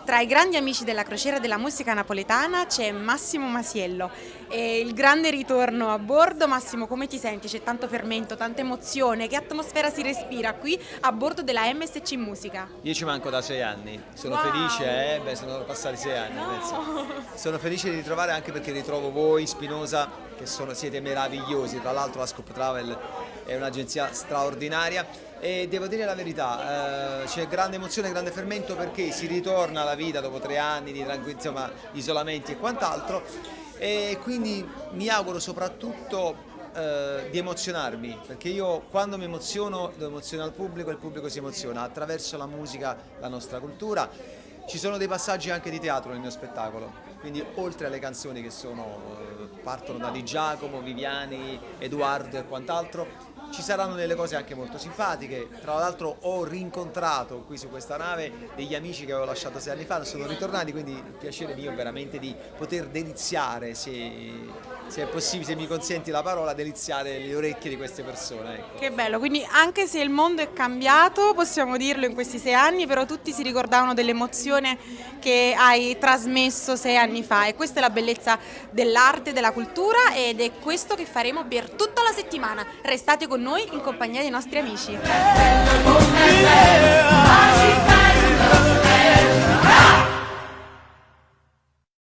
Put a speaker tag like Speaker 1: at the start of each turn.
Speaker 1: Tra i grandi amici della Crociera della Musica Napoletana c'è Massimo Masiello. È il grande ritorno a bordo. Massimo, come ti senti? C'è tanto fermento, tanta emozione. Che atmosfera si respira qui a bordo della MSC Musica?
Speaker 2: Io ci manco da 6 anni, sono
Speaker 1: Wow!
Speaker 2: felice, sono passati 6 anni, penso. Sono felice di ritrovare anche perché ritrovo voi, Spinosa, siete meravigliosi. Tra l'altro la Scoop Travel è un'agenzia straordinaria e devo dire la verità, c'è grande emozione, grande fermento perché si ritorna alla vita dopo 3 anni di insomma, isolamenti e quant'altro, e quindi mi auguro soprattutto di emozionarmi, perché io quando mi emoziono devo emozionare il pubblico si emoziona attraverso la musica, la nostra cultura. Ci sono dei passaggi anche di teatro nel mio spettacolo, quindi oltre alle canzoni che partono da Di Giacomo, Viviani, Edoardo e quant'altro, ci saranno delle cose anche molto simpatiche. Tra l'altro ho rincontrato qui su questa nave degli amici che avevo lasciato 6 anni fa, sono ritornati, quindi il piacere mio è veramente di poter deliziare, se è possibile, se mi consenti la parola, deliziare le orecchie di queste persone. Ecco.
Speaker 1: Che bello, quindi anche se il mondo è cambiato, possiamo dirlo in questi 6 anni, però tutti si ricordavano dell'emozione che hai trasmesso 6 anni fa, e questa è la bellezza dell'arte, della cultura, ed è questo che faremo per tutta la settimana. Restate con noi in compagnia dei nostri amici.